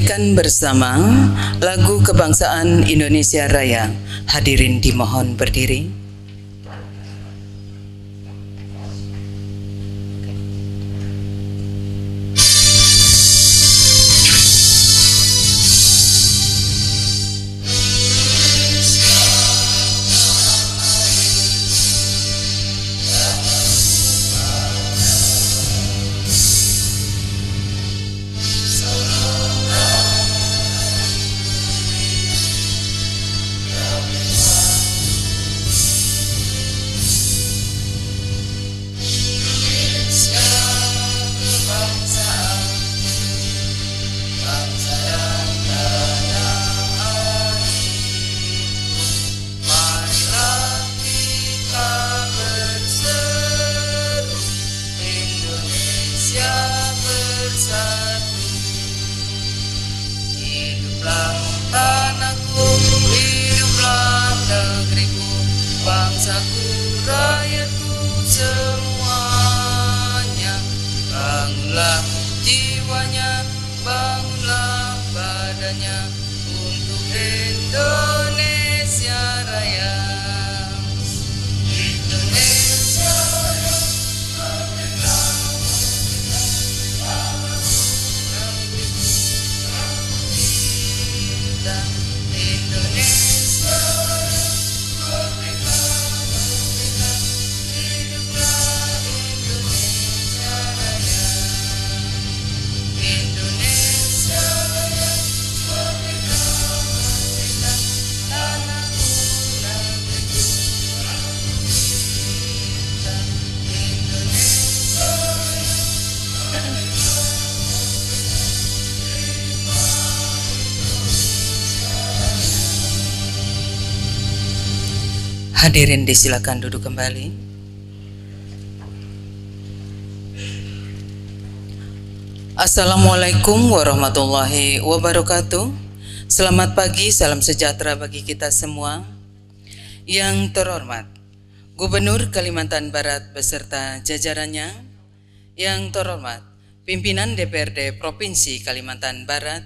nyanyikan bersama lagu kebangsaan Indonesia Raya. Hadirin dimohon berdiri. Hadirin disilakan duduk kembali. Assalamualaikum warahmatullahi wabarakatuh. Selamat pagi, salam sejahtera bagi kita semua. Yang terhormat Gubernur Kalimantan Barat beserta jajarannya, yang terhormat Pimpinan DPRD Provinsi Kalimantan Barat,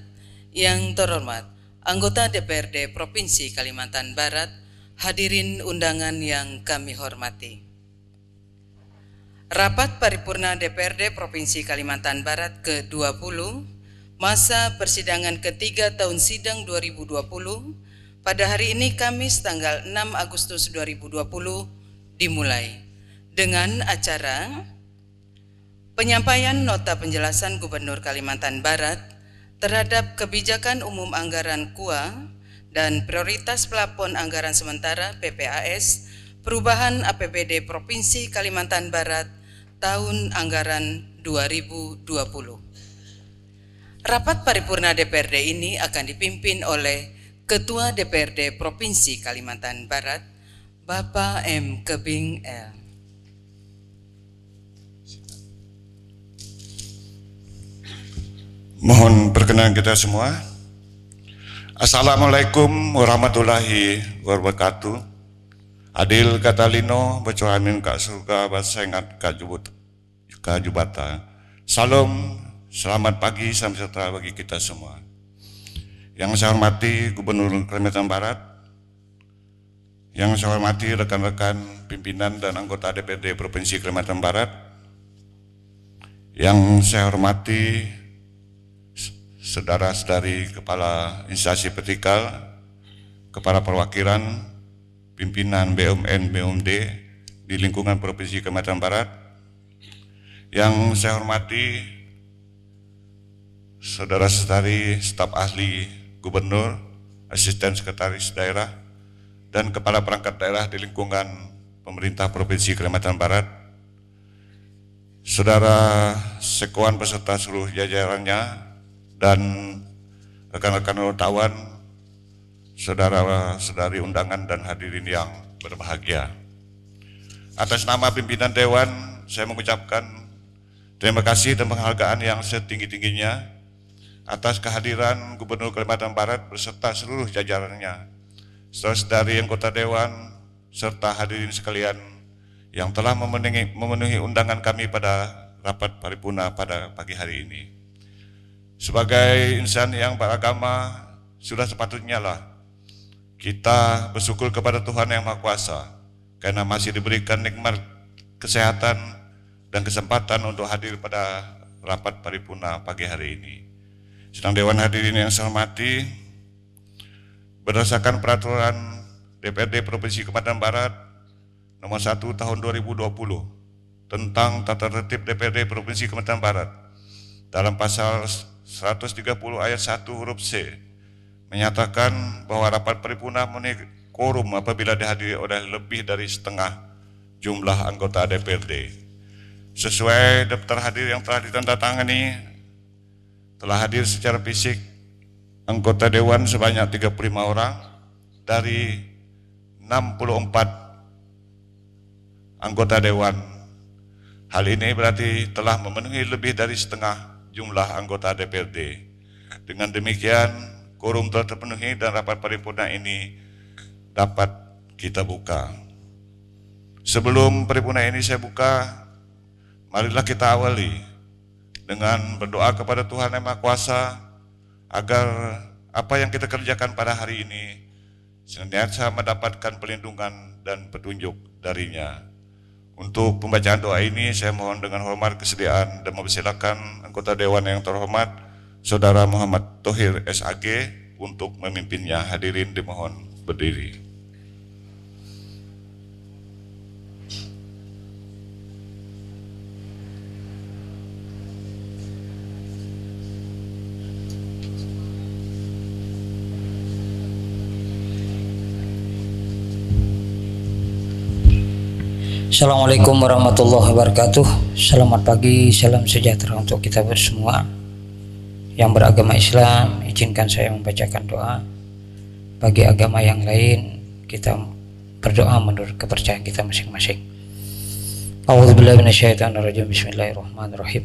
yang terhormat anggota DPRD Provinsi Kalimantan Barat, hadirin undangan yang kami hormati. Rapat Paripurna DPRD Provinsi Kalimantan Barat ke-20, masa persidangan ketiga tahun sidang 2020, pada hari ini Kamis tanggal 6 Agustus 2020 dimulai dengan acara penyampaian nota penjelasan Gubernur Kalimantan Barat terhadap kebijakan umum anggaran KUA dan prioritas plafon anggaran sementara PPAS perubahan APBD Provinsi Kalimantan Barat tahun anggaran 2020. Rapat paripurna DPRD ini akan dipimpin oleh Ketua DPRD Provinsi Kalimantan Barat, Bapak M. Kebing L. Mohon perkenan kita semua. Assalamualaikum warahmatullahi wabarakatuh. Adil Katalino becohamin kak surga basengat kajubata. Salam, selamat pagi, salam sejahtera bagi kita semua. Yang saya hormati Gubernur Kalimantan Barat, yang saya hormati rekan-rekan pimpinan dan anggota DPRD Provinsi Kalimantan Barat, yang saya hormati saudara-saudari kepala instansi vertikal, kepala perwakilan, pimpinan BUMN, BUMD di lingkungan Provinsi Kalimantan Barat, yang saya hormati saudara-saudari staf ahli gubernur, asisten sekretaris daerah, dan kepala perangkat daerah di lingkungan pemerintah Provinsi Kalimantan Barat, saudara sekwan beserta seluruh jajarannya, dan rekan-rekan wartawan, saudara-saudari undangan dan hadirin yang berbahagia. Atas nama pimpinan Dewan, saya mengucapkan terima kasih dan penghargaan yang setinggi-tingginya atas kehadiran Gubernur Kalimantan Barat beserta seluruh jajarannya, saudara-saudari anggota Dewan, serta hadirin sekalian yang telah memenuhi undangan kami pada rapat paripurna pada pagi hari ini. Sebagai insan yang beragama, sudah sepatutnya lah kita bersyukur kepada Tuhan Yang Maha Kuasa karena masih diberikan nikmat kesehatan dan kesempatan untuk hadir pada rapat paripurna pagi hari ini. Sidang Dewan hadirin yang saya hormati, berdasarkan peraturan DPRD Provinsi Kalimantan Barat nomor 1 tahun 2020 tentang tata tertib DPRD Provinsi Kalimantan Barat, dalam pasal 130 ayat 1 huruf C menyatakan bahwa rapat paripurna memenuhi quorum apabila dihadiri oleh lebih dari setengah jumlah anggota DPRD. Sesuai daftar hadir yang telah ditandatangani, telah hadir secara fisik anggota Dewan sebanyak 35 orang dari 64 anggota Dewan. Hal ini berarti telah memenuhi lebih dari setengah jumlah anggota DPRD. Dengan demikian, quorum telah terpenuhi dan rapat paripurna ini dapat kita buka. Sebelum paripurna ini saya buka, marilah kita awali dengan berdoa kepada Tuhan Yang Maha Kuasa agar apa yang kita kerjakan pada hari ini senantiasa mendapatkan perlindungan dan petunjuk darinya. Untuk pembacaan doa ini saya mohon dengan hormat kesediaan dan mempersilakan anggota Dewan yang terhormat Saudara Muhammad Thohir SAG untuk memimpinnya. Hadirin dimohon berdiri. Assalamualaikum warahmatullahi wabarakatuh. Selamat pagi, salam sejahtera untuk kita semua yang beragama Islam. Izinkan saya membacakan doa. Bagi agama yang lain, kita berdoa menurut kepercayaan kita masing-masing. A'udzubillahi minasyaitonirrajim. Bismillahirrahmanirrahim.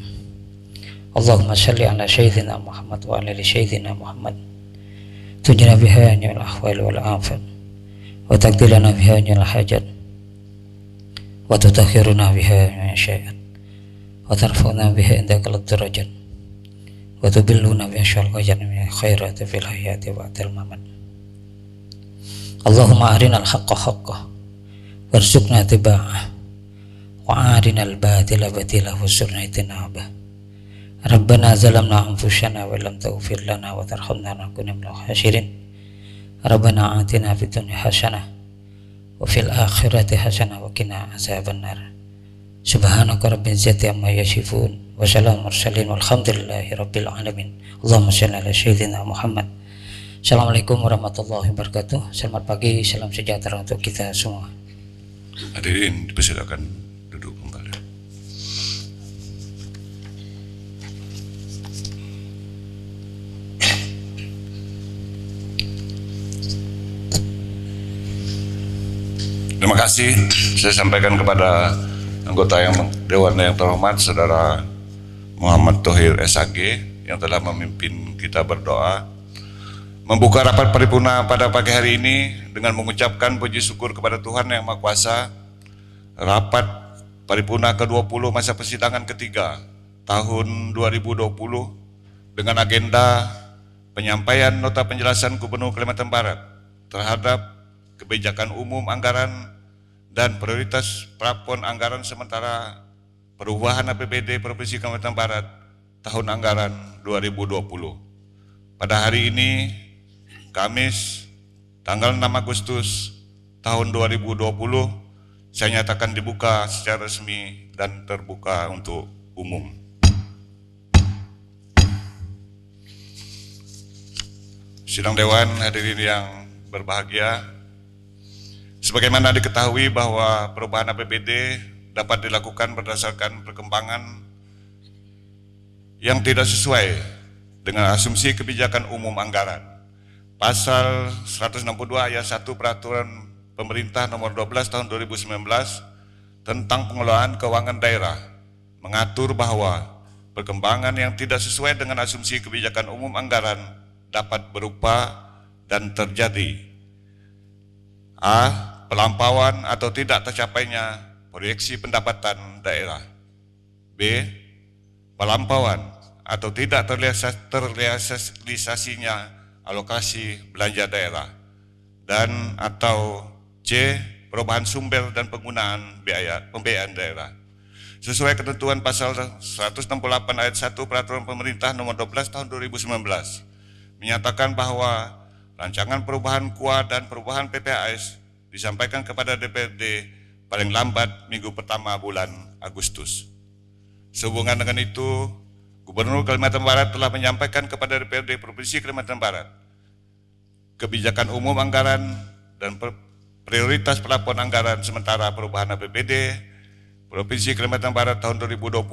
Allahumma shalli ala sayyidina Muhammad wa ala ali sayyidina Muhammad. Tujna biha anil ahwal wal afat wa taqdilana biha anil hajat wa tutakhiruna biha min syai'at wa tarfa'una biha indaka lad-darajat wa tubilluna biha syal qajat min khairati fil hayati wa atil mamat. Allahumma arinal haqqa haqqa warzuqna tiba'ah wa arinal batila batila warzuqna itinabah. Rabbana zalamna anfusana wa lam taghfir lana wa tarhamna lanakunanna minal khasirin. Rabbana atina fid dunya hasanah wa fil akhirati hasanah wa qina azabannar. Subhanaka rabbil izzati amma yasifun wa salamun mursalin walhamdulillahi rabbil alamin. Allahumma shalli ala sayyidina Muhammad. Assalamualaikum warahmatullahi wabarakatuh. Selamat pagi, salam sejahtera untuk kita semua. Hadirin dipersilakan duduk kembali. Terima kasih saya sampaikan kepada anggota Dewan yang terhormat Saudara Muhammad Thohir SAG yang telah memimpin kita berdoa membuka rapat paripurna pada pagi hari ini dengan mengucapkan puji syukur kepada Tuhan Yang Maha Kuasa. Rapat paripurna ke-20 masa persidangan ketiga tahun 2020 dengan agenda penyampaian nota penjelasan Gubernur Kalimantan Barat terhadap kebijakan umum anggaran dan prioritas plafon anggaran sementara perubahan APBD Provinsi Kalimantan Barat tahun anggaran 2020. Pada hari ini, Kamis, tanggal 6 Agustus tahun 2020, saya nyatakan dibuka secara resmi dan terbuka untuk umum. Sidang Dewan hadirin yang berbahagia, sebagaimana diketahui bahwa perubahan APBD dapat dilakukan berdasarkan perkembangan yang tidak sesuai dengan asumsi kebijakan umum anggaran. Pasal 162 ayat 1 Peraturan Pemerintah Nomor 12 Tahun 2019 tentang pengelolaan keuangan daerah mengatur bahwa perkembangan yang tidak sesuai dengan asumsi kebijakan umum anggaran dapat berupa dan terjadi: A. Pelampauan atau tidak tercapainya proyeksi pendapatan daerah. B. Pelampauan atau tidak terrealisasinya alokasi belanja daerah, dan atau C. perubahan sumber dan penggunaan pembiayaan daerah. Sesuai ketentuan pasal 168 ayat 1 Peraturan Pemerintah Nomor 12 Tahun 2019 menyatakan bahwa rancangan perubahan KUA dan perubahan PPAS disampaikan kepada DPRD paling lambat minggu pertama bulan Agustus. Sehubungan dengan itu, Gubernur Kalimantan Barat telah menyampaikan kepada DPRD Provinsi Kalimantan Barat kebijakan umum anggaran dan prioritas pelapon anggaran sementara perubahan APBD Provinsi Kalimantan Barat tahun 2020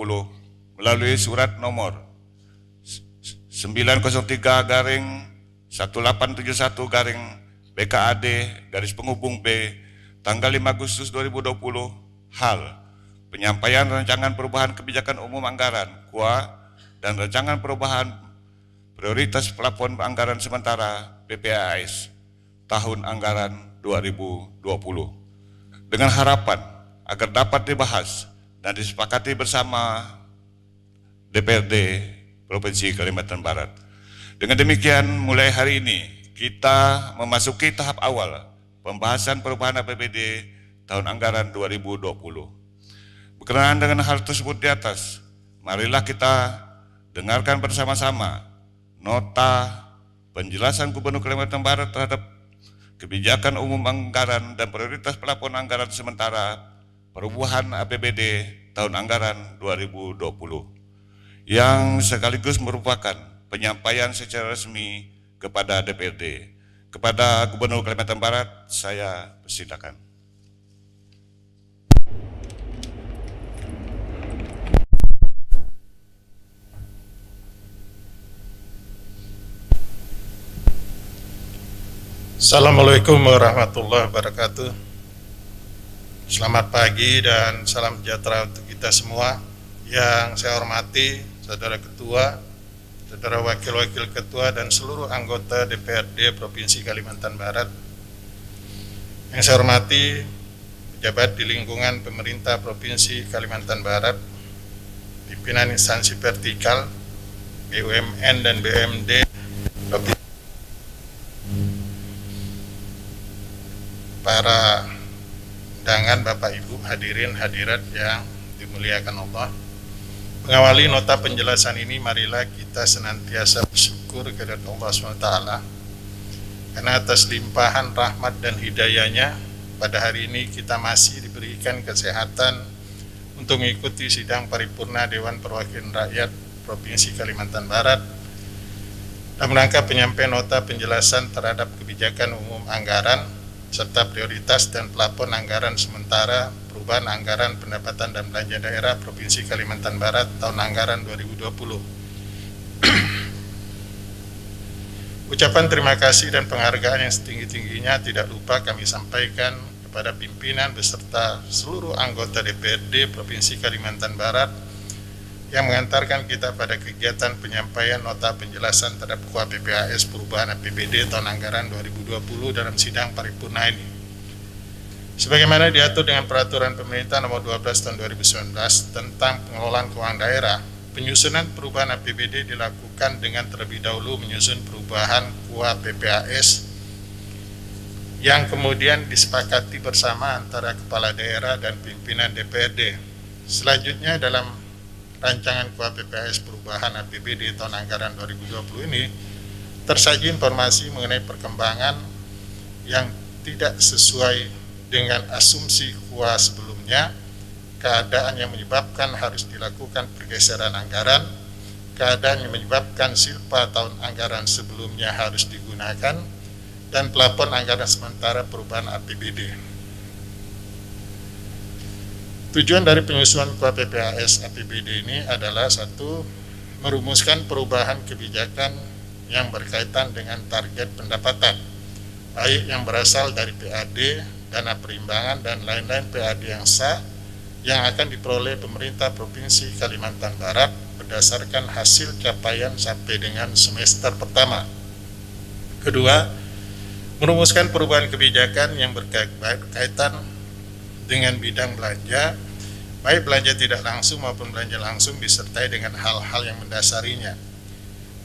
melalui surat nomor 903-1871-BKAD-B tanggal 5 Agustus 2020 hal penyampaian rancangan perubahan kebijakan umum anggaran KUA dan rancangan perubahan prioritas pelapon anggaran sementara PPAS tahun anggaran 2020 dengan harapan agar dapat dibahas dan disepakati bersama DPRD Provinsi Kalimantan Barat. Dengan demikian, mulai hari ini kita memasuki tahap awal pembahasan perubahan APBD tahun anggaran 2020. Berkenaan dengan hal tersebut di atas, marilah kita dengarkan bersama-sama nota penjelasan Gubernur Kalimantan Barat terhadap kebijakan umum anggaran dan prioritas pelapon anggaran sementara perubahan APBD tahun anggaran 2020 yang sekaligus merupakan penyampaian secara resmi kepada DPRD. Kepada Gubernur Kalimantan Barat, saya persilakan. Assalamualaikum warahmatullahi wabarakatuh. Selamat pagi dan salam sejahtera untuk kita semua. Yang saya hormati Saudara Ketua, Saudara Wakil-Wakil Ketua dan seluruh anggota DPRD Provinsi Kalimantan Barat. Yang saya hormati pejabat di lingkungan pemerintah Provinsi Kalimantan Barat, pimpinan instansi vertikal, BUMN dan BUMD Provinsi, para undangan Bapak Ibu hadirin hadirat yang dimuliakan Allah. Mengawali nota penjelasan ini, marilah kita senantiasa bersyukur kepada Allah SWT karena atas limpahan rahmat dan hidayahnya pada hari ini kita masih diberikan kesehatan untuk mengikuti sidang paripurna Dewan Perwakilan Rakyat Provinsi Kalimantan Barat dan menangkap penyampaian nota penjelasan terhadap kebijakan umum anggaran serta prioritas dan pelapon anggaran sementara perubahan anggaran pendapatan dan belanja daerah Provinsi Kalimantan Barat tahun anggaran 2020. Ucapan terima kasih dan penghargaan yang setinggi-tingginya tidak lupa kami sampaikan kepada pimpinan beserta seluruh anggota DPRD Provinsi Kalimantan Barat yang mengantarkan kita pada kegiatan penyampaian nota penjelasan terhadap KUA PPAS perubahan APBD tahun anggaran 2020 dalam sidang paripurna ini. Sebagaimana diatur dengan Peraturan Pemerintah Nomor 12 Tahun 2019 tentang pengelolaan keuangan daerah, penyusunan perubahan APBD dilakukan dengan terlebih dahulu menyusun perubahan KUA PPAS yang kemudian disepakati bersama antara kepala daerah dan pimpinan DPRD. Selanjutnya dalam rancangan KUA PPAS perubahan APBD tahun anggaran 2020 ini tersaji informasi mengenai perkembangan yang tidak sesuai dengan asumsi KUA sebelumnya, keadaan yang menyebabkan harus dilakukan pergeseran anggaran, keadaan yang menyebabkan silpa tahun anggaran sebelumnya harus digunakan, dan pelapon anggaran sementara perubahan APBD. Tujuan dari penyusunan KUA PPAS APBD ini adalah satu, merumuskan perubahan kebijakan yang berkaitan dengan target pendapatan, baik yang berasal dari PAD, dana perimbangan, dan lain-lain PAD yang sah yang akan diperoleh pemerintah Provinsi Kalimantan Barat berdasarkan hasil capaian sampai dengan semester pertama. Kedua, merumuskan perubahan kebijakan yang berkaitan dengan bidang belanja, baik belanja tidak langsung maupun belanja langsung disertai dengan hal-hal yang mendasarinya.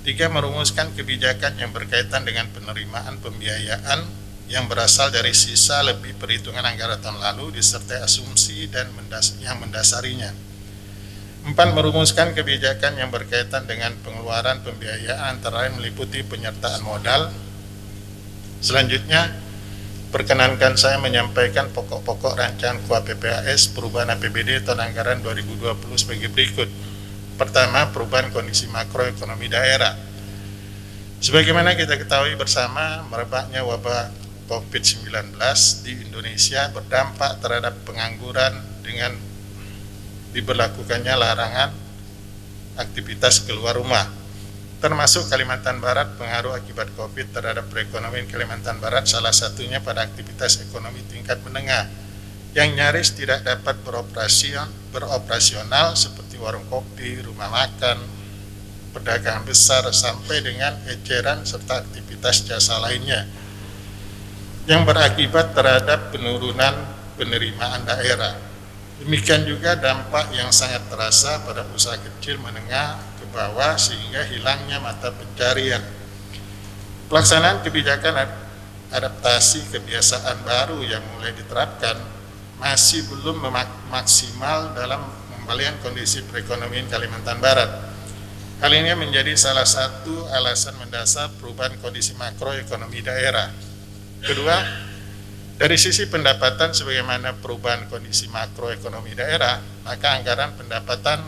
3. Merumuskan kebijakan yang berkaitan dengan penerimaan pembiayaan yang berasal dari sisa lebih perhitungan anggaran tahun lalu disertai asumsi dan yang mendasarinya. 4. Merumuskan kebijakan yang berkaitan dengan pengeluaran pembiayaan antara lain meliputi penyertaan modal. Selanjutnya, perkenankan saya menyampaikan pokok-pokok rancangan KUAP-PAS perubahan APBD tahun anggaran 2020 sebagai berikut. Pertama, perubahan kondisi makroekonomi daerah. Sebagaimana kita ketahui bersama, merebaknya wabah COVID-19 di Indonesia berdampak terhadap pengangguran dengan diberlakukannya larangan aktivitas keluar rumah. Termasuk Kalimantan Barat, pengaruh akibat COVID terhadap perekonomian Kalimantan Barat salah satunya pada aktivitas ekonomi tingkat menengah yang nyaris tidak dapat beroperasional seperti warung kopi, rumah makan, pedagang besar sampai dengan eceran serta aktivitas jasa lainnya yang berakibat terhadap penurunan penerimaan daerah. Demikian juga dampak yang sangat terasa pada usaha kecil menengah ke bawah sehingga hilangnya mata pencarian. Pelaksanaan kebijakan adaptasi kebiasaan baru yang mulai diterapkan masih belum maksimal dalam pembalian kondisi perekonomian Kalimantan Barat. Hal ini menjadi salah satu alasan mendasar perubahan kondisi makroekonomi daerah. Kedua, dari sisi pendapatan sebagaimana perubahan kondisi makroekonomi daerah, maka anggaran pendapatan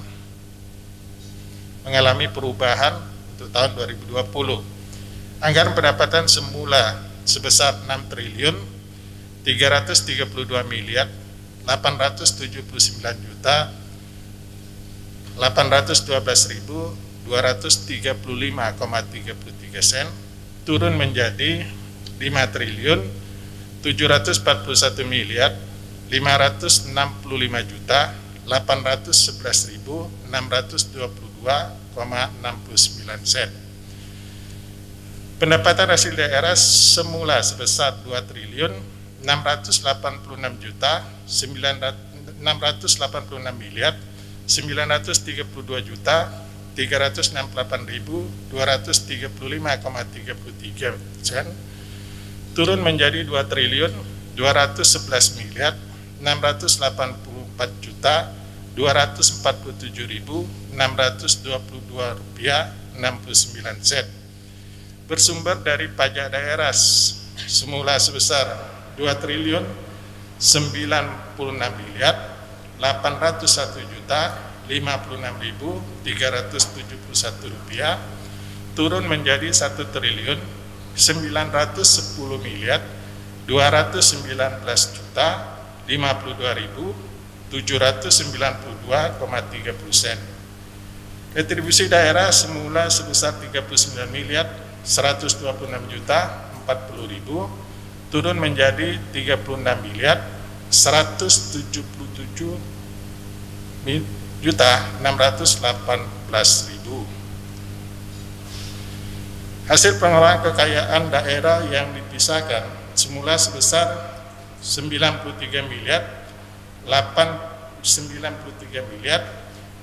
mengalami perubahan untuk tahun 2020. Anggaran pendapatan semula sebesar 6 triliun 332 miliar 879 juta 812.235,33 sen turun menjadi 5 triliun 741 miliar 565 juta 811.622,69 sen. Pendapatan hasil daerah semula sebesar 2 triliun 686 juta 686 miliar 932 juta 368.235,33 sen turun menjadi 2 triliun 211 miliar 684 juta 247.622 rupiah 69 sen bersumber dari pajak daerah semula sebesar 2 triliun 96 miliar 801 juta 56.371 rupiah turun menjadi 1 triliun 910 miliar 219 juta 52.792,30 sen. Retribusi daerah semula sebesar 39 miliar 126 juta 40.000 turun menjadi 36 miliar 177 juta 618.000. Hasil pengelolaan kekayaan daerah yang dipisahkan semula sebesar 93 miliar 89 miliar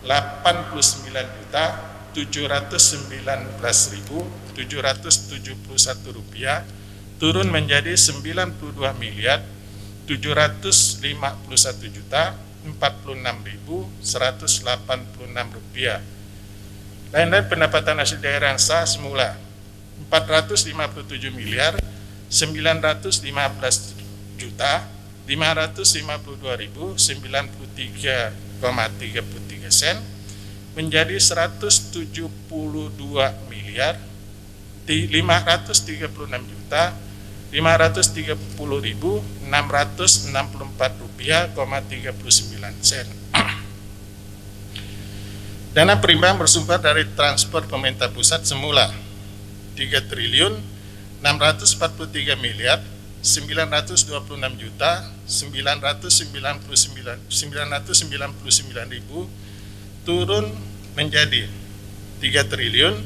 89 juta 719.771 rupiah turun menjadi 92 miliar 751 juta 46.186 rupiah. Lain-lain pendapatan hasil daerah yang sah semula 457 miliar 915 juta 552.093,33 sen menjadi 172 miliar 536 juta 530.664 rupiah,39 sen. Dana perimbang bersumber dari transfer pemerintah pusat semula 3 triliun 643 miliar 926 juta 999.000 turun menjadi 3 triliun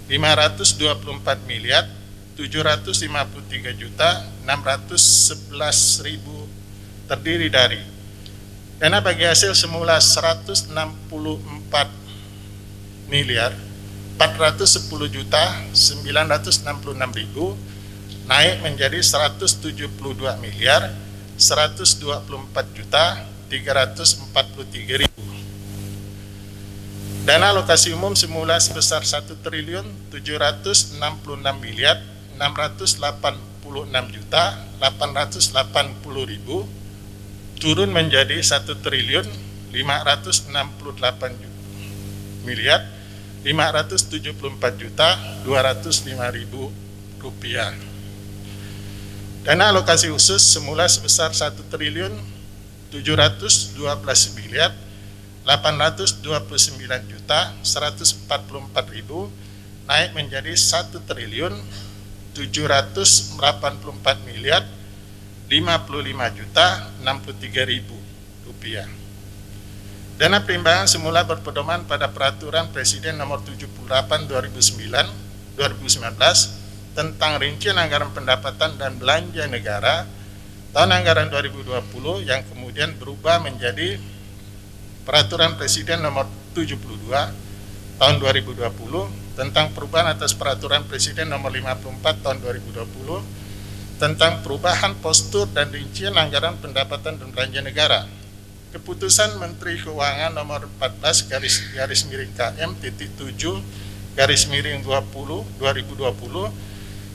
524 miliar 753 juta 611.000 terdiri dari Dana bagi hasil semula 164 miliar 410 juta 966.000 naik menjadi 172 miliar 124 juta 343.000. Dana alokasi umum semula sebesar 1 triliun 766 miliar 686 juta 880.000 turun menjadi 1 triliun 568 miliar 574 juta 205.000 rupiah. Dana alokasi khusus semula sebesar 1 triliun 712 miliar 829 juta 144.000 naik menjadi 1 triliun 784 miliar 55 juta 63.000 rupiah. Dana perimbangan semula berpedoman pada Peraturan Presiden Nomor 78 2019 tentang rincian anggaran pendapatan dan belanja negara tahun anggaran 2020 yang kemudian berubah menjadi Peraturan Presiden Nomor 72 tahun 2020 tentang perubahan atas Peraturan Presiden Nomor 54 tahun 2020 tentang perubahan postur dan rincian anggaran pendapatan dan belanja negara. Keputusan Menteri Keuangan Nomor 14 garis miring KM titik 7 garis miring 2020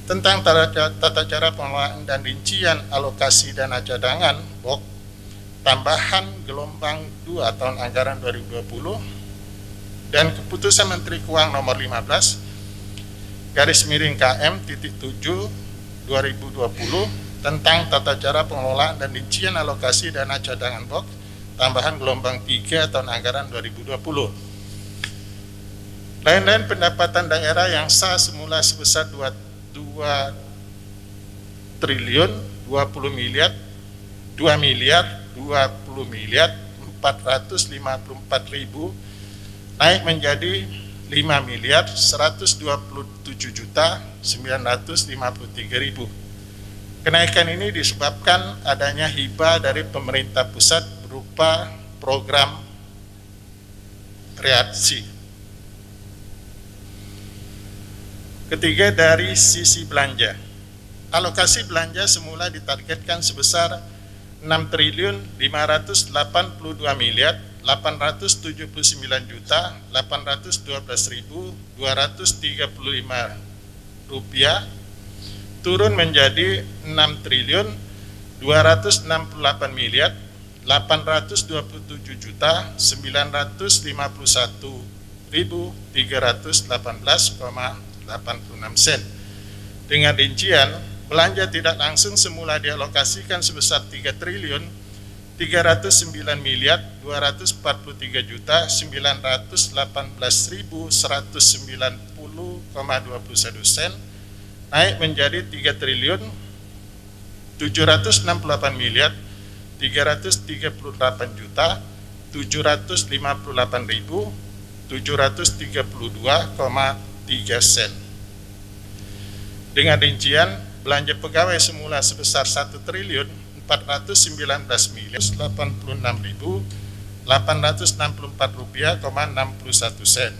tentang tata cara pengelolaan dan rincian alokasi dana cadangan BOK tambahan gelombang 2 tahun anggaran 2020 dan Keputusan Menteri Keuangan Nomor 15 garis miring KM titik 7 2020 tentang tata cara pengelolaan dan rincian alokasi dana cadangan BOK tambahan gelombang 3 tahun anggaran 2020. Lain-lain pendapatan daerah yang sah semula sebesar 2 triliun 20 miliar 2 miliar 20 miliar 454.000 naik menjadi 5 miliar 127 juta 953.000. Kenaikan ini disebabkan adanya hibah dari pemerintah pusat berupa program reaksi. Ketiga, dari sisi belanja. Alokasi belanja semula ditargetkan sebesar 6 triliun 582 miliar 879 juta 812.235 rupiah turun menjadi 6 triliun 268 miliar 827 juta 951.318,86 sen. Dengan rincian belanja tidak langsung semula dialokasikan sebesar 3 triliun 309 miliar 243 juta 918.190,21 sen naik menjadi 3 triliun 768 miliar 338 juta 758.732,3 sen. Dengan rincian belanja pegawai semula sebesar 1 triliun 419 miliar 86.864 rupiah,61 sen.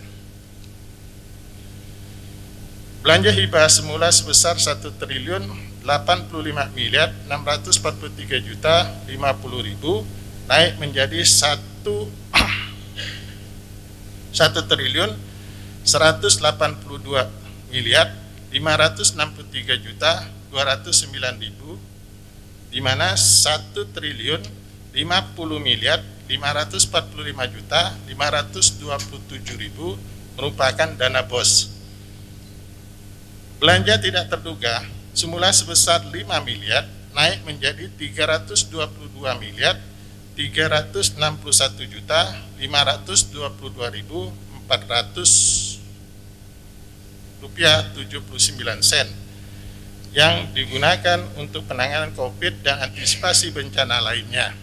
Belanja hibah semula sebesar 1 triliun 85 miliar 643 juta 50.000 naik menjadi 1 triliun 182 miliar 563 juta 209.000, di mana 1 triliun 50 miliar 545 juta 527.000 merupakan dana BOS. Belanja tidak terduga semula sebesar 5 miliar naik menjadi 322 miliar 361 juta 522.400 rupiah 79 sen yang digunakan untuk penanganan COVID dan antisipasi bencana lainnya.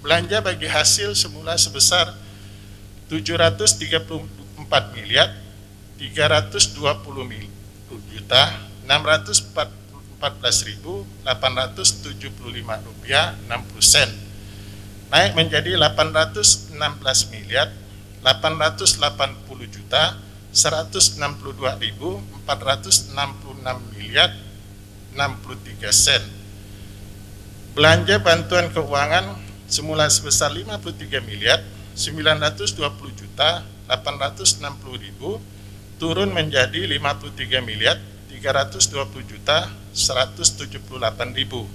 Belanja bagi hasil semula sebesar 734 miliar 320 juta 614.875 rupiah 60 sen. naik menjadi 816 miliar 880 juta 162.466 miliar 63 sen. Belanja bantuan keuangan semula sebesar 53 miliar 920 juta 860.000 turun menjadi 53 miliar 320 juta 178.000.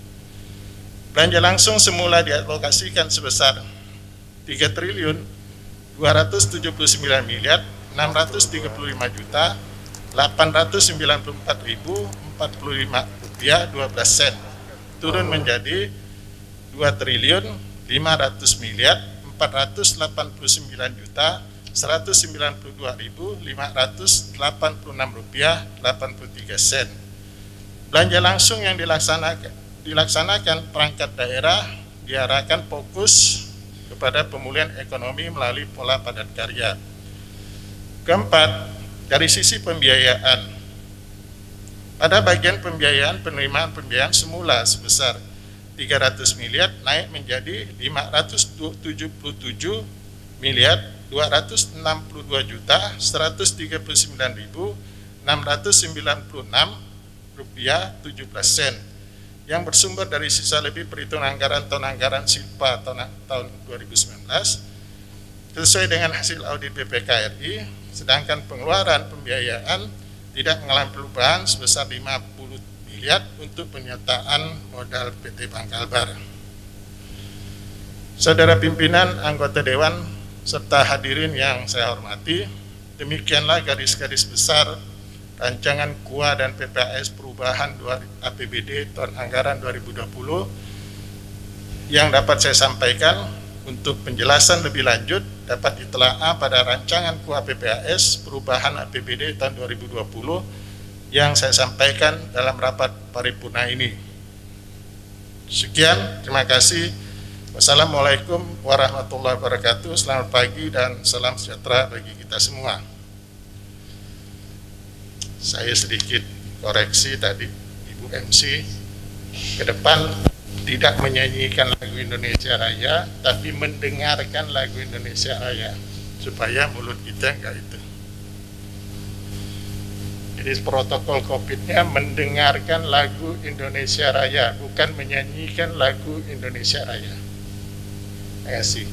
Belanja langsung semula dialokasikan sebesar 3 triliun 279 miliar 635 juta 894.045 rupiah 12 sen, turun menjadi 2 triliun 500 miliar 489 juta 192.586 rupiah 83 sen. Belanja langsung yang dilaksanakan perangkat daerah diarahkan fokus kepada pemulihan ekonomi melalui pola padat karya. Keempat, dari sisi pembiayaan. Pada bagian pembiayaan, penerimaan pembiayaan semula sebesar 300 miliar naik menjadi 577 miliar 262 juta 139.696 rupiah 17 sen yang bersumber dari sisa lebih perhitungan anggaran tahun anggaran SIPA tahun 2019 sesuai dengan hasil audit BPK RI, sedangkan pengeluaran pembiayaan tidak mengalami perubahan sebesar 50 miliar untuk penyertaan modal PT Bangkalbar. Saudara pimpinan, anggota Dewan, serta hadirin yang saya hormati, demikianlah garis-garis besar rancangan KUA dan PPAS perubahan APBD tahun anggaran 2020 yang dapat saya sampaikan. Untuk penjelasan lebih lanjut dapat ditelaah pada rancangan KUA PPAS perubahan APBD tahun 2020 yang saya sampaikan dalam rapat paripurna ini. Sekian, terima kasih. Wassalamualaikum warahmatullahi wabarakatuh. Selamat pagi dan salam sejahtera bagi kita semua. Saya sedikit koreksi tadi, Ibu MC, ke depan tidak menyanyikan lagu Indonesia Raya, tapi mendengarkan lagu Indonesia Raya, supaya mulut kita enggak itu. Jadi protokol COVID-nya mendengarkan lagu Indonesia Raya, bukan menyanyikan lagu Indonesia Raya. Terima kasih.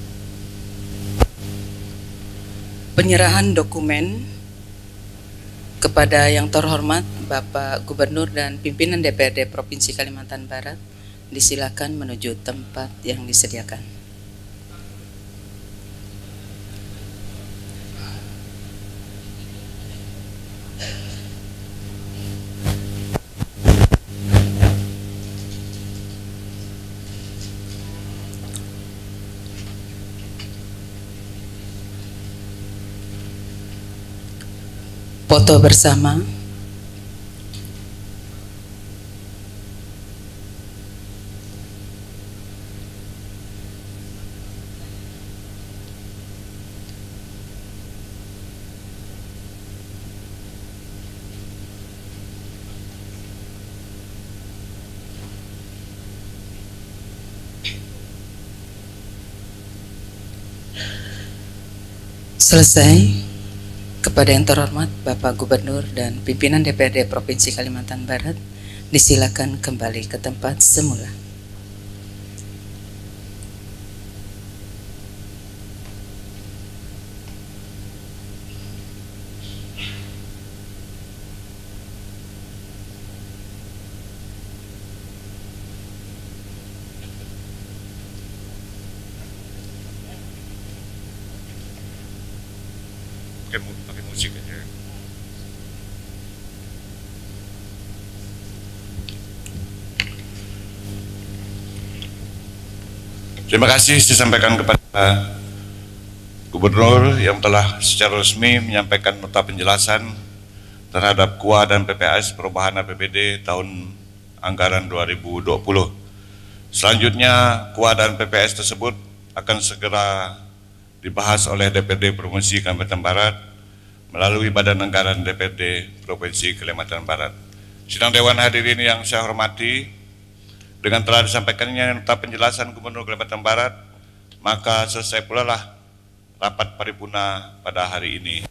Penyerahan dokumen kepada yang terhormat Bapak Gubernur dan pimpinan DPRD Provinsi Kalimantan Barat, disilakan menuju tempat yang disediakan. Foto bersama. Selesai. Kepada yang terhormat Bapak Gubernur dan pimpinan DPRD Provinsi Kalimantan Barat, disilakan kembali ke tempat semula. Pakai musik aja. Terima kasih disampaikan kepada Gubernur yang telah secara resmi menyampaikan nota penjelasan terhadap KUA dan PPAS perubahan APBD tahun anggaran 2020. Selanjutnya KUA dan PPAS tersebut akan segera dibahas oleh DPRD Provinsi Kalimantan Barat melalui Badan Anggaran DPRD Provinsi Kalimantan Barat. Sidang Dewan hadirin yang saya hormati, dengan telah disampaikannya nota penjelasan Gubernur Kalimantan Barat maka selesai pula lah rapat paripurna pada hari ini.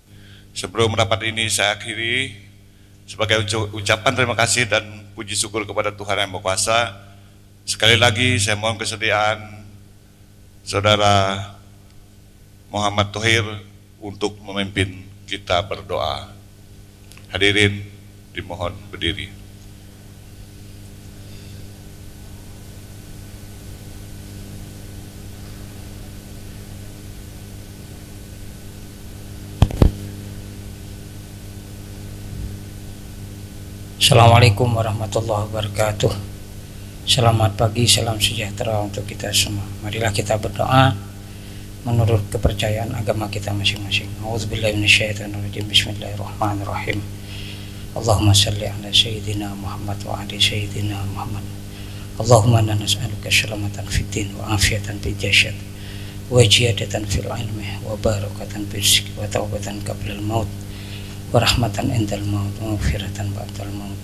Sebelum rapat ini saya akhiri, sebagai ucapan terima kasih dan puji syukur kepada Tuhan Yang Maha Kuasa, sekali lagi saya mohon kesediaan Saudara Muhammad Thohir untuk memimpin kita berdoa. Hadirin dimohon berdiri. Assalamualaikum warahmatullahi wabarakatuh. Selamat pagi, salam sejahtera untuk kita semua. Marilah kita berdoa menurut kepercayaan agama kita masing-masing. A'udzubillahi minasyaitonirrajim. Bismillahirrahmanirrahim. Allahumma salli ala sayyidina Muhammad wa ali sayyidina Muhammad. Allahumma inna nas'aluka salamatan fid din wa afiatan fil jasad wa ziyadatan fil ilmi wa barakatan fil rizqi wa taubatan qabla al-maut wa rahmatan indal maut wa maghfiratan ba'dal maut.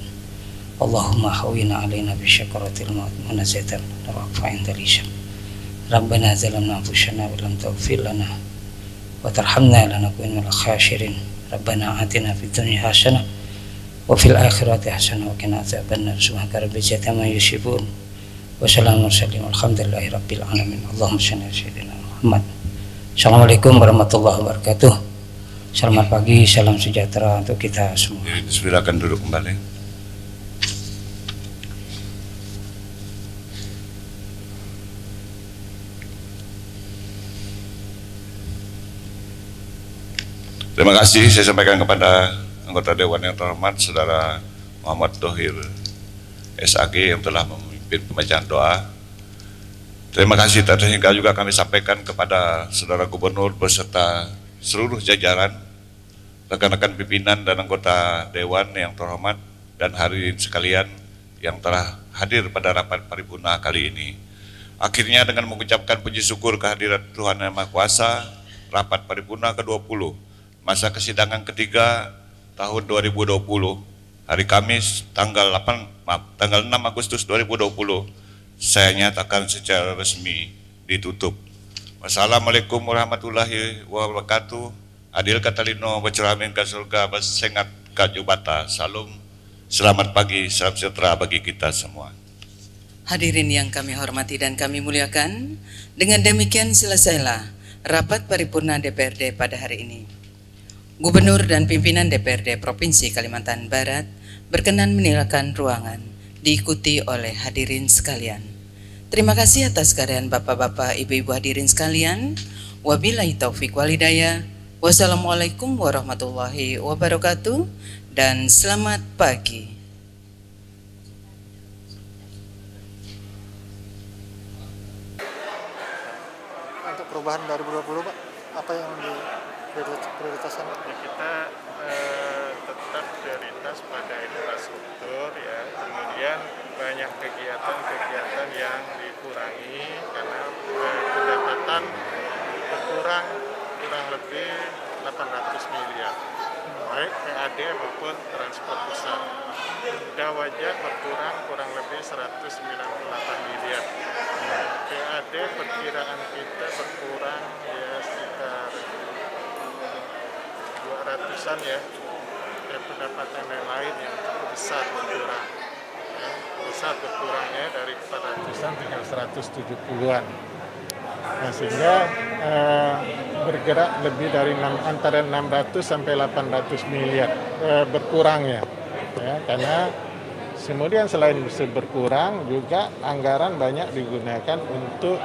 Allahumma hawwina alaina bi syakaratil maut wa nazatan rafa indal hisab. Rabbana zalamna anfusana wa lam taghfir lana wa tarhamna lanakunanna minal khasirin. Rabbana atina fid dunya hasanah wa fil akhirati hasanah wa qina adzabannar. Subhana rabbika rabbil amma yasifun wa salamun mursalin walhamdulillahi rabbil alamin. Allahumma shalli ala sayyidina Muhammad. Assalamualaikum warahmatullahi wabarakatuh. Selamat pagi, salam sejahtera untuk kita semua. Silakan duduk kembali. Terima kasih saya sampaikan kepada anggota Dewan yang terhormat Saudara Muhammad Thohir SAG yang telah memimpin pembacaan doa. Terima kasih terhingga juga kami sampaikan kepada Saudara Gubernur beserta seluruh jajaran, rekan-rekan pimpinan dan anggota Dewan yang terhormat, dan hadirin sekalian yang telah hadir pada rapat paripurna kali ini. Akhirnya dengan mengucapkan puji syukur kehadirat Tuhan Yang Maha Kuasa, rapat paripurna ke-20 masa kesidangan ketiga tahun 2020 hari Kamis tanggal 6 Agustus 2020 saya nyatakan secara resmi ditutup. Wassalamualaikum warahmatullahi wabarakatuh. Adil katalino bacuramin ka surga basengat ka jubata. Salam, selamat pagi, salam sejahtera bagi kita semua. Hadirin yang kami hormati dan kami muliakan, dengan demikian selesailah rapat paripurna DPRD pada hari ini. Gubernur dan pimpinan DPRD Provinsi Kalimantan Barat berkenan meninggalkan ruangan, diikuti oleh hadirin sekalian. Terima kasih atas kehadiran Bapak-bapak, Ibu-ibu hadirin sekalian. Wabillahi taufik walhidayah. Wassalamualaikum warahmatullahi wabarakatuh dan selamat pagi. Untuk perubahan 2020 Pak, apa yang diprioritaskan? Ya, kita tetap prioritas pada infrastruktur ya, kemudian banyak kegiatan-kegiatan yang dikurangi karena pendapatan berkurang kurang lebih 800 miliar, baik PAD maupun transport pusat. Sudah wajar berkurang kurang lebih 198 miliar. PAD perkiraan kita berkurang ya sekitar 200-an ya. Dan pendapatan yang lain yang cukup besar berkurang. Ya, besar berkurangnya dari 400-an tinggal 170-an. Nah, sehingga bergerak lebih dari antara 600 sampai 800 miliar berkurangnya. Ya, karena kemudian selain bisa berkurang juga anggaran banyak digunakan untuk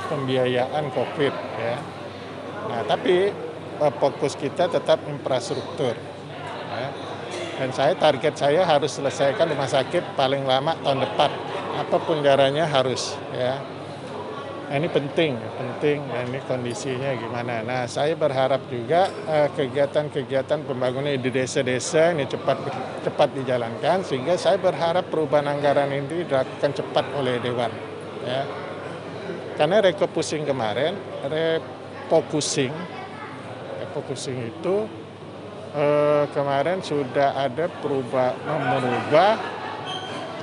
pembiayaan COVID ya. Nah, tapi fokus kita tetap infrastruktur. Ya. Dan target saya harus selesaikan rumah sakit paling lama tahun depan. Apapun caranya harus ya. Nah, ini penting ya, ini kondisinya gimana. Nah, saya berharap juga kegiatan-kegiatan pembangunan di desa-desa ini cepat dijalankan, sehingga saya berharap perubahan anggaran ini dilakukan cepat oleh Dewan. Ya. Karena refocusing kemarin, refocusing itu kemarin sudah ada merubah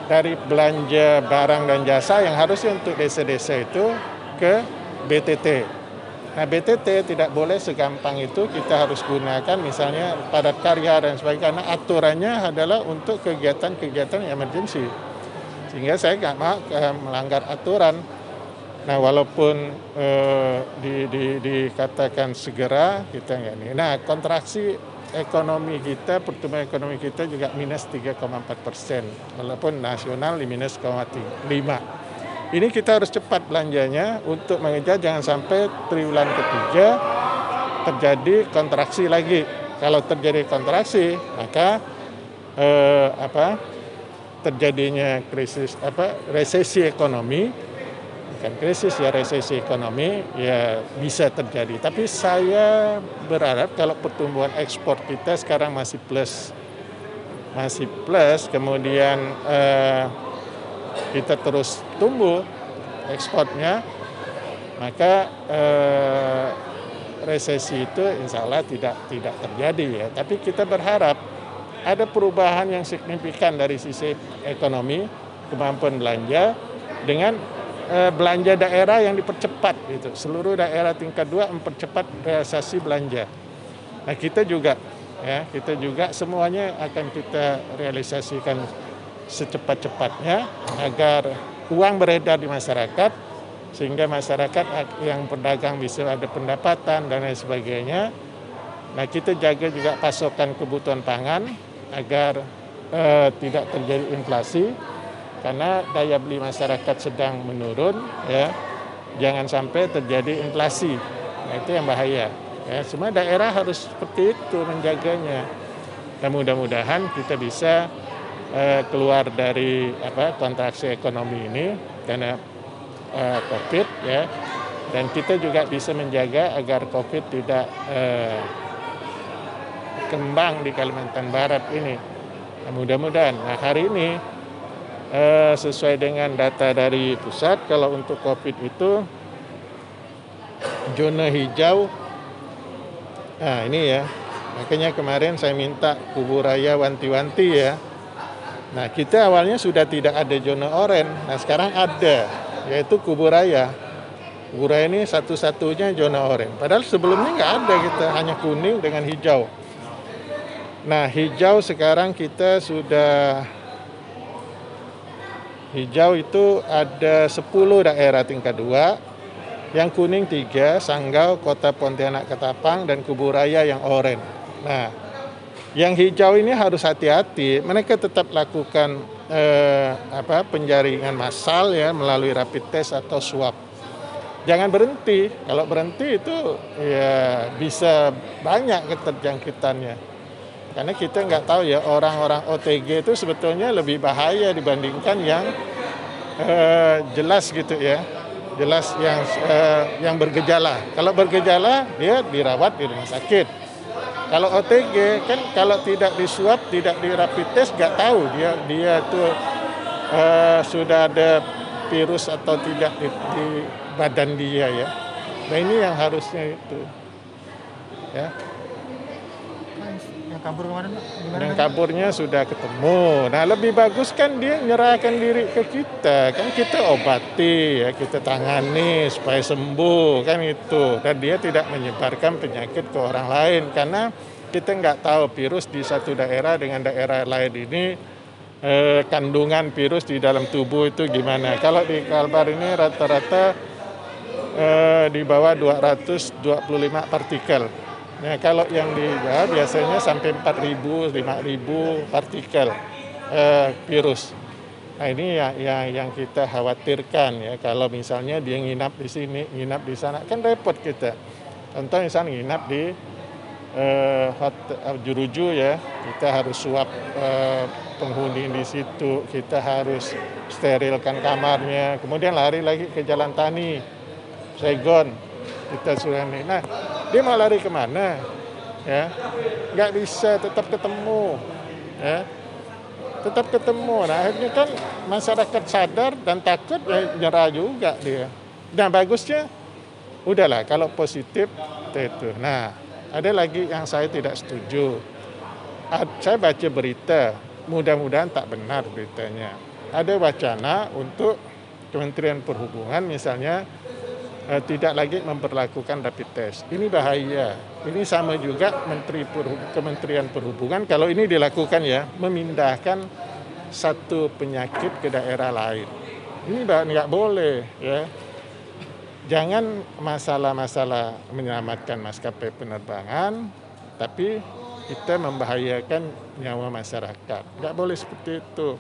dari belanja barang dan jasa yang harusnya untuk desa-desa itu ke BTT. Nah, BTT tidak boleh segampang itu kita harus gunakan misalnya padat karya dan sebagainya, karena aturannya adalah untuk kegiatan-kegiatan emergency. Sehingga saya nggak mau melanggar aturan. Nah, walaupun dikatakan segera, kita nggak nih. Nah, kontraksi ekonomi kita, pertumbuhan ekonomi kita juga minus 3,4%, walaupun nasional di minus 0,5. Ini kita harus cepat belanjanya untuk mengejar jangan sampai triwulan ketiga terjadi kontraksi lagi. Kalau terjadi kontraksi, maka terjadinya resesi ekonomi, bukan krisis ya, resesi ekonomi ya bisa terjadi. Tapi saya berharap kalau pertumbuhan ekspor kita sekarang masih plus, kemudian kita terus tumbuh ekspornya, maka resesi itu insya Allah tidak terjadi ya. Tapi kita berharap ada perubahan yang signifikan dari sisi ekonomi, kemampuan belanja dengan belanja daerah yang dipercepat gitu. Seluruh daerah tingkat 2 mempercepat realisasi belanja. Nah, kita juga semuanya akan kita realisasikan secepat-cepatnya agar uang beredar di masyarakat, sehingga masyarakat yang pedagang bisa ada pendapatan dan lain sebagainya. Nah, kita jaga juga pasokan kebutuhan pangan agar tidak terjadi inflasi, karena daya beli masyarakat sedang menurun ya. Jangan sampai terjadi inflasi. Nah, itu yang bahaya. Ya, semua daerah harus seperti itu menjaganya. Dan mudah-mudahan kita bisa keluar dari kontraksi ekonomi ini karena COVID ya, dan kita juga bisa menjaga agar COVID tidak kembang di Kalimantan Barat ini. Nah, mudah-mudahan. Nah, hari ini sesuai dengan data dari pusat, kalau untuk COVID itu zona hijau. Nah, ini ya. Makanya kemarin saya minta Kubu Raya wanti-wanti ya. Nah, kita awalnya sudah tidak ada zona oranye. Nah, sekarang ada, yaitu Kubu Raya. Kubu Raya ini satu-satunya zona oranye. Padahal sebelumnya nggak ada gitu, hanya kuning dengan hijau. Nah, hijau sekarang kita sudah, hijau itu ada 10 daerah tingkat 2, yang kuning 3, Sanggau, Kota Pontianak, Ketapang, dan Kubu Raya yang oranye. Nah, yang hijau ini harus hati-hati, mereka tetap lakukan penjaringan massal ya melalui rapid test atau swab. Jangan berhenti, kalau berhenti itu ya bisa banyak keterjangkitannya. Karena kita nggak tahu ya, orang-orang OTG itu sebetulnya lebih bahaya dibandingkan yang jelas gitu ya, jelas yang bergejala. Kalau bergejala dia dirawat di rumah sakit. Kalau OTG kan kalau tidak disuap, tidak di rapid test, nggak tahu dia tuh sudah ada virus atau tidak di badan dia ya. Nah, ini yang harusnya itu ya. Yang kabur kemarin Pak? Gimana? Yang kaburnya sudah ketemu. Nah, lebih bagus kan dia menyerahkan diri ke kita, kan kita obati ya, kita tangani supaya sembuh kan itu, dan dia tidak menyebarkan penyakit ke orang lain, karena kita nggak tahu virus di satu daerah dengan daerah lain ini kandungan virus di dalam tubuh itu gimana. Kalau di Kalbar ini rata-rata di bawah 225 partikel. Nah, kalau yang di Jawa biasanya sampai 4.000, 5.000 partikel virus. Nah, ini yang kita khawatirkan ya, kalau misalnya dia nginap di sini, nginap di sana, kan repot kita. Contoh misalnya nginap di hotel Juruju ya, kita harus suap penghuni di situ, kita harus sterilkan kamarnya, kemudian lari lagi ke Jalan Tani, Saigon, kita sudah nih. Nah, dia mau lari kemana? Ya, nggak bisa, tetap ketemu, ya, tetap ketemu. Nah, akhirnya kan masyarakat sadar dan takut, ya nyerah juga dia. Nah, bagusnya, udahlah kalau positif itu. Nah, ada lagi yang saya tidak setuju. Saya baca berita, mudah-mudahan tak benar beritanya. Ada wacana untuk Kementerian Perhubungan misalnya tidak lagi memperlakukan rapid test. Ini bahaya. Ini sama juga Kementerian Perhubungan kalau ini dilakukan ya, memindahkan satu penyakit ke daerah lain. Ini nggak boleh ya. Jangan masalah-masalah menyelamatkan maskapai penerbangan, tapi kita membahayakan nyawa masyarakat. Nggak boleh seperti itu.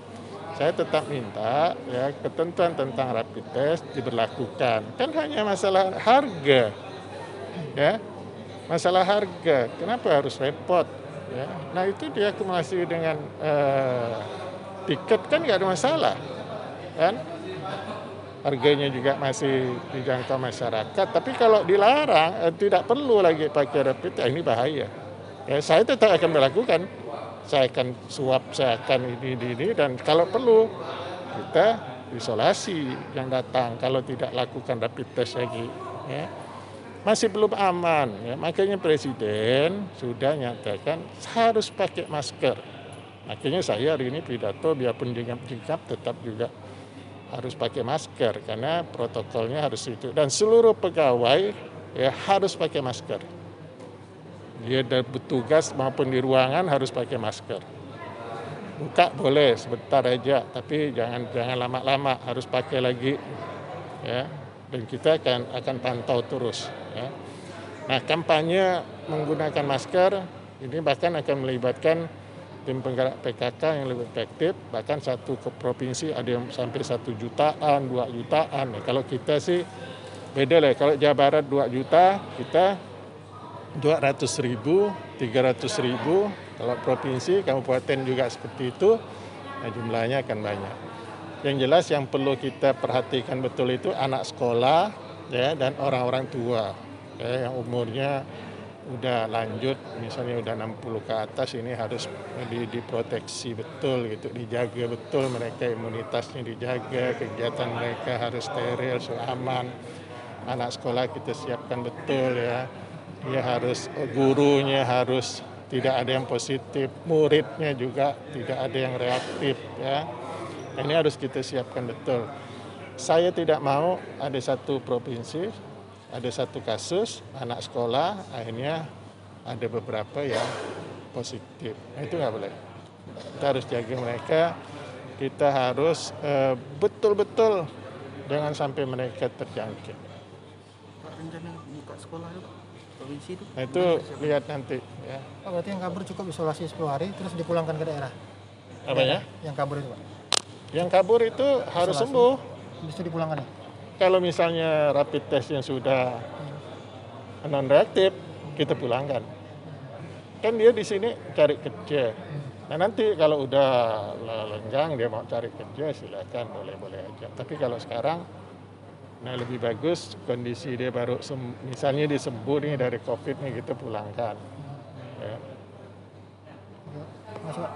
Saya tetap minta ya ketentuan tentang rapid test diberlakukan. Kan hanya masalah harga, ya masalah harga. Kenapa harus repot? Ya. Nah itu diakumulasi dengan tiket kan nggak ada masalah, kan? Harganya juga masih dijangkau masyarakat. Tapi kalau dilarang, tidak perlu lagi pakai rapid test, ini bahaya. Ya, saya tetap akan melakukan. Saya akan swab, saya akan ini, dan kalau perlu kita isolasi yang datang kalau tidak lakukan rapid test lagi. Ya. Masih belum aman, ya. Makanya Presiden sudah nyatakan harus pakai masker. Makanya saya hari ini pidato biarpun jingkap tetap juga harus pakai masker karena protokolnya harus itu, dan seluruh pegawai ya harus pakai masker. Dia bertugas maupun di ruangan harus pakai masker. Buka boleh sebentar aja, tapi jangan lama-lama, harus pakai lagi ya. Dan kita akan pantau terus ya. Nah, kampanye menggunakan masker ini bahkan akan melibatkan tim penggerak PKK yang lebih efektif, bahkan satu ke provinsi ada yang sampai 1 jutaan, 2 jutaan. Nah, kalau kita sih beda lah, kalau Jawa Barat 2 juta, kita 200.000, 300.000, kalau provinsi, kabupaten juga seperti itu, nah jumlahnya akan banyak. Yang jelas yang perlu kita perhatikan betul itu anak sekolah ya, dan orang-orang tua ya, yang umurnya udah lanjut, misalnya udah 60 ke atas, ini harus diproteksi betul gitu, dijaga betul mereka, imunitasnya dijaga, kegiatan mereka harus steril, aman. Anak sekolah kita siapkan betul ya, dia harus, gurunya harus tidak ada yang positif, muridnya juga tidak ada yang reaktif ya. Ini harus kita siapkan betul. Saya tidak mau ada satu provinsi ada satu kasus anak sekolah akhirnya ada beberapa yang positif. Nah, itu nggak boleh. Kita harus jaga mereka. Kita harus betul-betul jangan sampai mereka terjangkit. Pak, rencana buka sekolah itu provinsi itu? Nah, itu lihat nanti ya. Pak, berarti yang kabur cukup isolasi 10 hari terus dipulangkan ke daerah? Apa ya? Yang kabur itu, Pak? Yang kabur itu harus Isolasi. sembuh. Bisa dipulangkan ya? Kalau misalnya rapid test yang sudah non-reaktif, kita pulangkan. Kan dia di sini cari kerja. Nah nanti kalau udah lenggang dia mau cari kerja, silakan, boleh-boleh aja. Tapi kalau sekarang, nah lebih bagus kondisi dia baru misalnya disembuh nih dari COVID nih, kita pulangkan. Ya. Masuk, Pak.